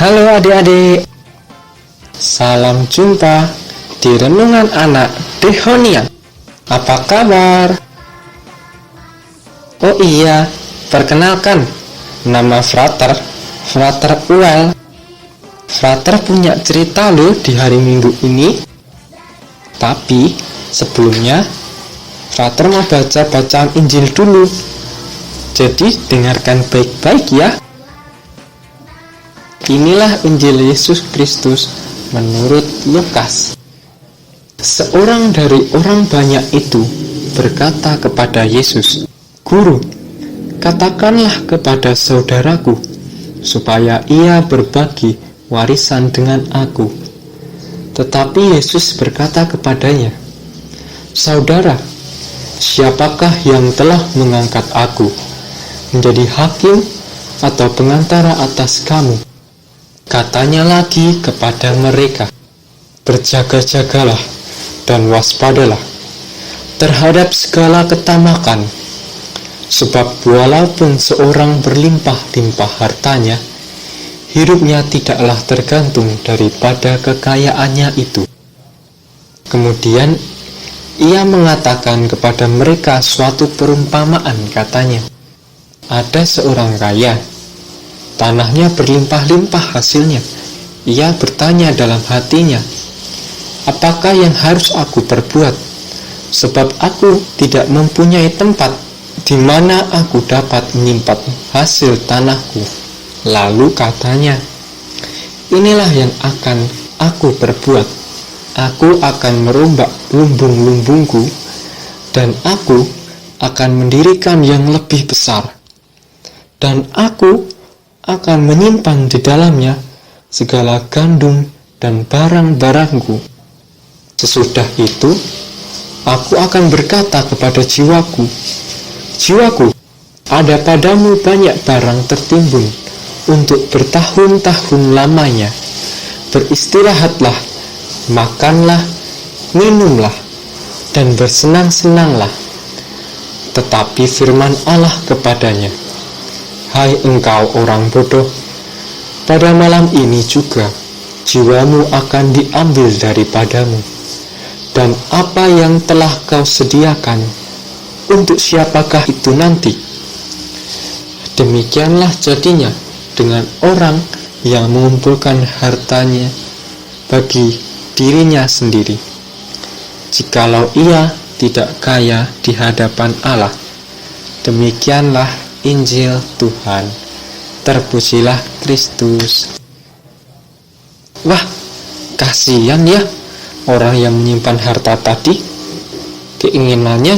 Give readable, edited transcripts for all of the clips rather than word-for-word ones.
Halo adik-adik, salam jumpa di Renungan Anak Dehonia. Apa kabar? Oh iya, perkenalkan, nama Frater Uel. Frater punya cerita loh di hari Minggu ini. Tapi sebelumnya, Frater mau baca bacaan Injil dulu. Jadi dengarkan baik-baik ya. Inilah Injil Yesus Kristus menurut Lukas. Seorang dari orang banyak itu berkata kepada Yesus, "Guru, katakanlah kepada saudaraku, supaya ia berbagi warisan dengan aku." Tetapi Yesus berkata kepadanya, "Saudara, siapakah yang telah mengangkat aku menjadi hakim atau pengantara atas kamu?" Katanya lagi kepada mereka, "Berjaga-jagalah dan waspadalah terhadap segala ketamakan, sebab walaupun seorang berlimpah-limpah hartanya, hidupnya tidaklah tergantung daripada kekayaannya itu." Kemudian ia mengatakan kepada mereka suatu perumpamaan, katanya, "Ada seorang kaya, tanahnya berlimpah-limpah hasilnya. Ia bertanya dalam hatinya, 'Apakah yang harus aku perbuat? Sebab aku tidak mempunyai tempat di mana aku dapat menyimpan hasil tanahku.' Lalu katanya, 'Inilah yang akan aku perbuat. Aku akan merombak lumbung-lumbungku, dan aku akan mendirikan yang lebih besar. Dan aku akan menyimpan di dalamnya segala gandum dan barang-barangku. Sesudah itu, aku akan berkata kepada jiwaku, Jiwaku, ada padamu banyak barang tertimbun untuk bertahun-tahun lamanya. Beristirahatlah, makanlah, minumlah, dan bersenang-senanglah.' Tetapi firman Allah kepadanya, 'Hai engkau orang bodoh, pada malam ini juga jiwamu akan diambil daripadamu. Dan apa yang telah kau sediakan, untuk siapakah itu nanti?' Demikianlah jadinya dengan orang yang mengumpulkan hartanya bagi dirinya sendiri, jikalau ia tidak kaya di hadapan Allah." Demikianlah Injil Tuhan. Terpujilah Kristus. Wah, kasihan ya orang yang menyimpan harta tadi. Keinginannya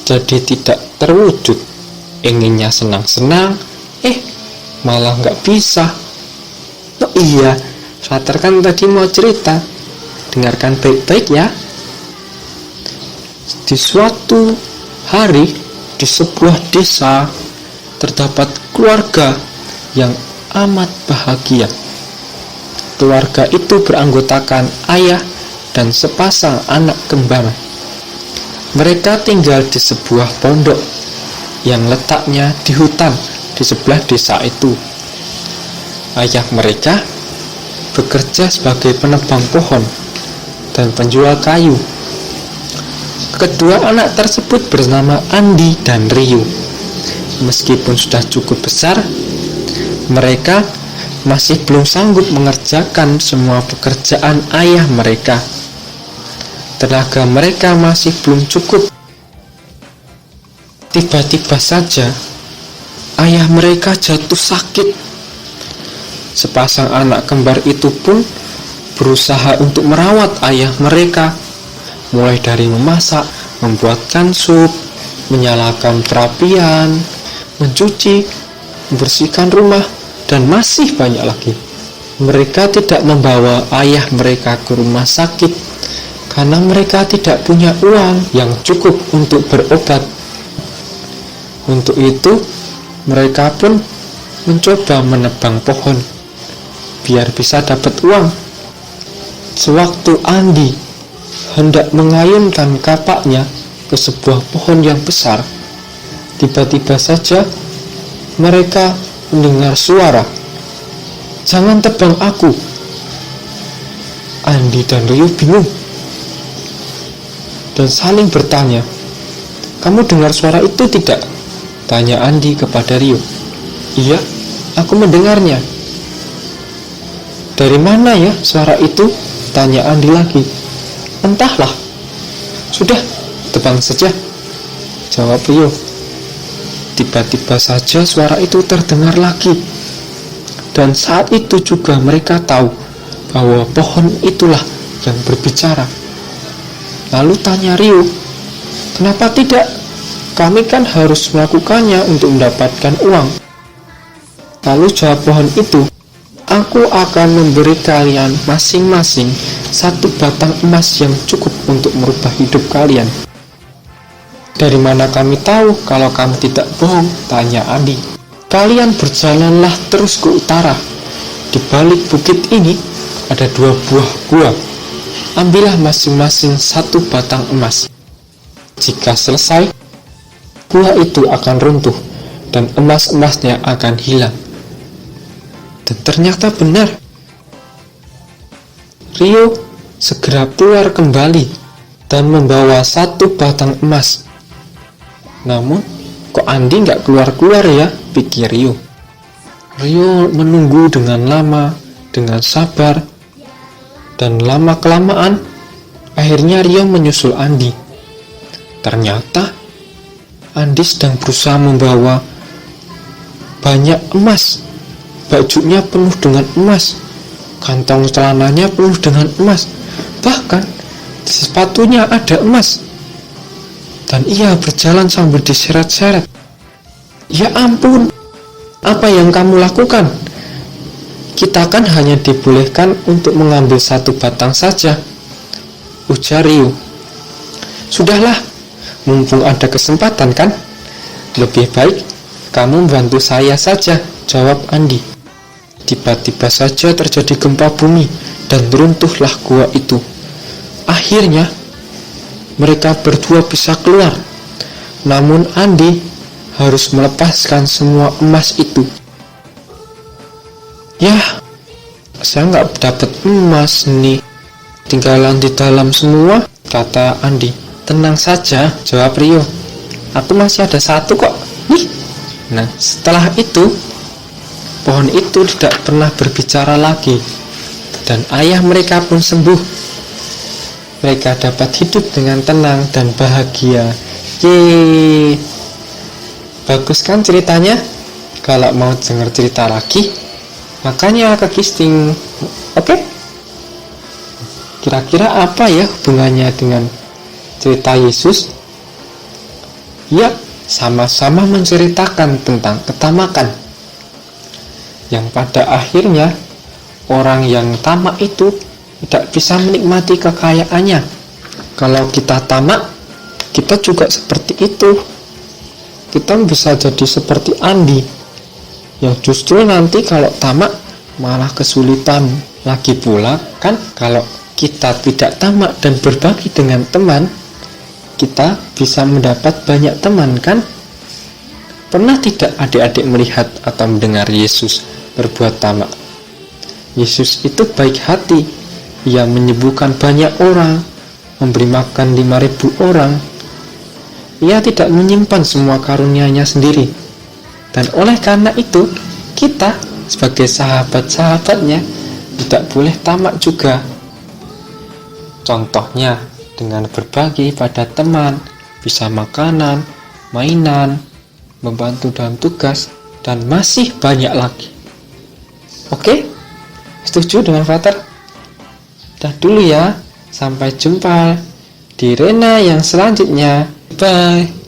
jadi tidak terwujud. Inginnya senang-senang, malah nggak bisa. Oh iya, Frater kan tadi mau cerita. Dengarkan baik-baik ya. Di suatu hari, di sebuah desa, terdapat keluarga yang amat bahagia. Keluarga itu beranggotakan ayah dan sepasang anak kembar. Mereka tinggal di sebuah pondok yang letaknya di hutan di sebelah desa itu. Ayah mereka bekerja sebagai penebang pohon dan penjual kayu. Kedua anak tersebut bernama Andi dan Rio. Meskipun sudah cukup besar, mereka masih belum sanggup mengerjakan semua pekerjaan ayah mereka. Tenaga mereka masih belum cukup. Tiba-tiba saja, ayah mereka jatuh sakit. Sepasang anak kembar itu pun berusaha untuk merawat ayah mereka, mulai dari memasak, membuatkan sup, menyalakan perapian, mencuci, membersihkan rumah, dan masih banyak lagi. Mereka tidak membawa ayah mereka ke rumah sakit karena mereka tidak punya uang yang cukup untuk berobat. Untuk itu, mereka pun mencoba menebang pohon biar bisa dapat uang. Sewaktu Andi hendak mengayunkan kapaknya ke sebuah pohon yang besar, tiba-tiba saja mereka mendengar suara, Jangan tebang aku. Andi dan Rio bingung dan saling bertanya. Kamu dengar suara itu tidak? Tanya Andi kepada Rio. Iya, aku mendengarnya. Dari mana ya suara itu? Tanya Andi lagi. Entahlah. Sudah, tebang saja, jawab Rio. Tiba-tiba saja suara itu terdengar lagi. Dan saat itu juga mereka tahu bahwa pohon itulah yang berbicara. Lalu tanya Rio, kenapa tidak? Kami kan harus melakukannya untuk mendapatkan uang. Lalu jawab pohon itu, aku akan memberi kalian masing-masing 1 batang emas yang cukup untuk merubah hidup kalian. Dari mana kami tahu kalau kamu tidak bohong? Tanya Andi. Kalian berjalanlah terus ke utara. Di balik bukit ini ada 2 buah gua. Ambillah masing-masing 1 batang emas. Jika selesai, gua itu akan runtuh dan emas-emasnya akan hilang. Dan ternyata benar. Rio segera keluar kembali dan membawa 1 batang emas. Namun, kok Andi nggak keluar-keluar ya, pikir Rio. Rio menunggu dengan lama, dengan sabar, dan lama-kelamaan, akhirnya Rio menyusul Andi. Ternyata, Andi sedang berusaha membawa banyak emas. Bajunya penuh dengan emas, kantong celananya penuh dengan emas, bahkan di sepatunya ada emas. Dan ia berjalan sambil diseret-seret. Ya ampun, apa yang kamu lakukan? Kita kan hanya dibolehkan untuk mengambil 1 batang saja, ujar Rio. Sudahlah, mumpung ada kesempatan kan? Lebih baik kamu bantu saya saja, jawab Andi. Tiba-tiba saja terjadi gempa bumi dan runtuhlah gua itu. Akhirnya mereka berdua bisa keluar. Namun Andi harus melepaskan semua emas itu. Ya, saya nggak dapat emas nih. Tinggalan di dalam semua, kata Andi. Tenang saja, jawab Rio. Aku masih ada 1 kok. Nih. Nah, setelah itu, pohon itu tidak pernah berbicara lagi. Dan ayah mereka pun sembuh. Mereka dapat hidup dengan tenang dan bahagia. Yeay. Bagus kan ceritanya? Kalau mau dengar cerita lagi, makanya ke Gisting. Oke? Kira-kira apa ya hubungannya dengan cerita Yesus? Ya, sama-sama menceritakan tentang ketamakan. Yang pada akhirnya, orang yang tamak itu tidak bisa menikmati kekayaannya. Kalau kita tamak, kita juga seperti itu. Kita bisa jadi seperti Andi, yang justru nanti kalau tamak malah kesulitan. Lagi pula kan kalau kita tidak tamak dan berbagi dengan teman, kita bisa mendapat banyak teman kan? Pernah tidak adik-adik melihat atau mendengar Yesus berbuat tamak? Yesus itu baik hati. Ia menyembuhkan banyak orang, memberi makan 5.000 orang. Ia tidak menyimpan semua karunia-Nya sendiri. Dan oleh karena itu, kita sebagai sahabat-sahabatnya tidak boleh tamak juga. Contohnya, dengan berbagi pada teman, bisa makanan, mainan, membantu dalam tugas, dan masih banyak lagi. Oke? Setuju dengan Father? Dah dulu ya, sampai jumpa di Rena yang selanjutnya. Bye.